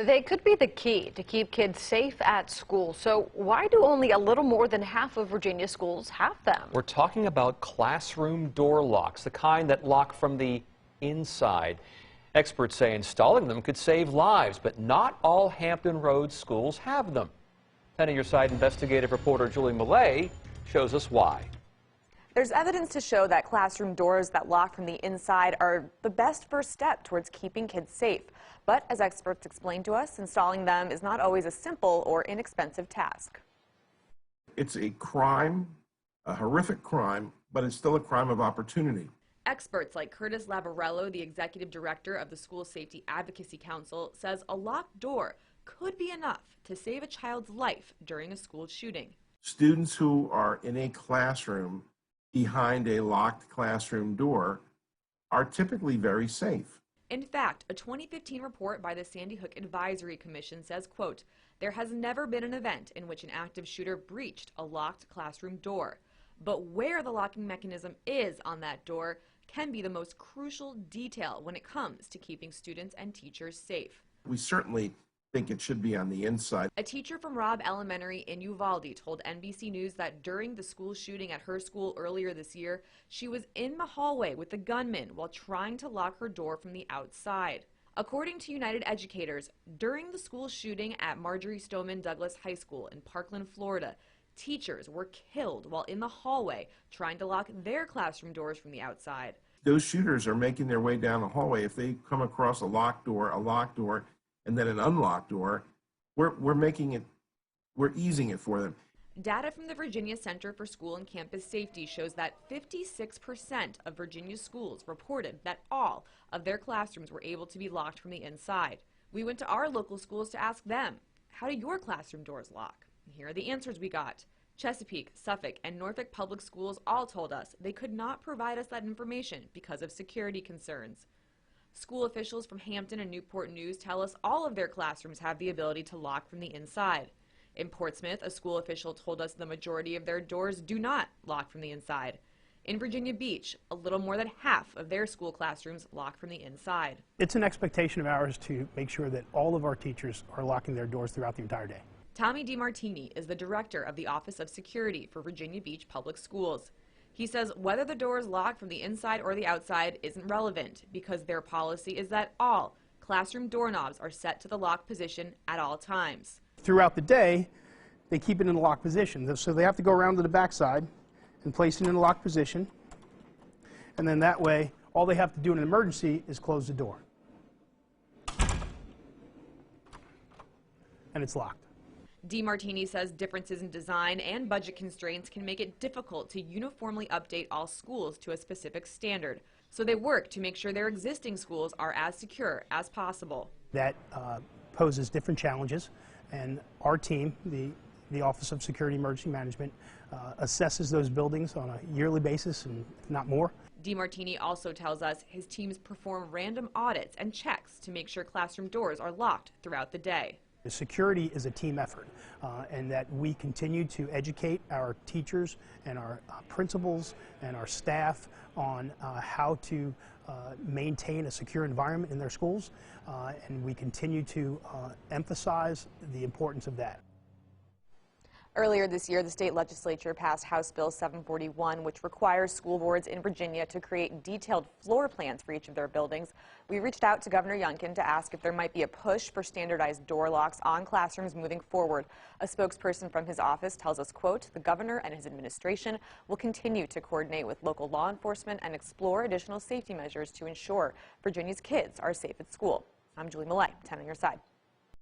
They could be the key to keep kids safe at school. So why do only a little more than half of Virginia schools have them? We're talking about classroom door locks, the kind that lock from the inside. Experts say installing them could save lives, but not all Hampton Roads schools have them. 10 on Your Side investigative reporter Julie Millet shows us why. There's evidence to show that classroom doors that lock from the inside are the best first step towards keeping kids safe. But as experts explain to us, installing them is not always a simple or inexpensive task. It's a crime, a horrific crime, but it's still a crime of opportunity. Experts like Curtis Lavarello, the executive director of the School Safety Advocacy Council, says a locked door could be enough to save a child's life during a school shooting. Students who are in a classroom behind a locked classroom door are typically very safe. In fact, a 2015 report by the Sandy Hook Advisory Commission says, quote, "There has never been an event in which an active shooter breached a locked classroom door. But where the locking mechanism is on that door can be the most crucial detail when it comes to keeping students and teachers safe." We certainly think it should be on the inside. A teacher from Robb Elementary in Uvalde told NBC News that during the school shooting at her school earlier this year, she was in the hallway with the gunman while trying to lock her door from the outside. According to United Educators, during the school shooting at Marjorie Stoneman Douglas High School in Parkland, Florida, teachers were killed while in the hallway trying to lock their classroom doors from the outside. Those shooters are making their way down the hallway. If they come across a locked door, and then an unlocked door, we're easing it for them. Data from the Virginia Center for School and Campus Safety shows that 56% of Virginia schools reported that all of their classrooms were able to be locked from the inside. We went to our local schools to ask them, how do your classroom doors lock? And here are the answers we got. Chesapeake, Suffolk, and Norfolk Public Schools all told us they could not provide us that information because of security concerns. School officials from Hampton and Newport News tell us all of their classrooms have the ability to lock from the inside. In Portsmouth, a school official told us the majority of their doors do not lock from the inside. In Virginia Beach, a little more than half of their school classrooms lock from the inside. It's an expectation of ours to make sure that all of our teachers are locking their doors throughout the entire day. Tommy DiMartini is the director of the Office of Security for Virginia Beach Public Schools. He says whether the door is locked from the inside or the outside isn't relevant because their policy is that all classroom doorknobs are set to the lock position at all times. Throughout the day, they keep it in the locked position. So they have to go around to the back side and place it in the locked position. And then that way, all they have to do in an emergency is close the door. And it's locked. DiMartini says differences in design and budget constraints can make it difficult to uniformly update all schools to a specific standard. So they work to make sure their existing schools are as secure as possible. That poses different challenges, and our team, the Office of Security Emergency Management, assesses those buildings on a yearly basis, and if not more. DiMartini also tells us his teams perform random audits and checks to make sure classroom doors are locked throughout the day. The security is a team effort, and that we continue to educate our teachers and our principals and our staff on how to maintain a secure environment in their schools, and we continue to emphasize the importance of that. Earlier this year, the state legislature passed House Bill 741, which requires school boards in Virginia to create detailed floor plans for each of their buildings. We reached out to Governor Youngkin to ask if there might be a push for standardized door locks on classrooms moving forward. A spokesperson from his office tells us, quote, "The governor and his administration will continue to coordinate with local law enforcement and explore additional safety measures to ensure Virginia's kids are safe at school." I'm Julie Millet, 10 on Your Side.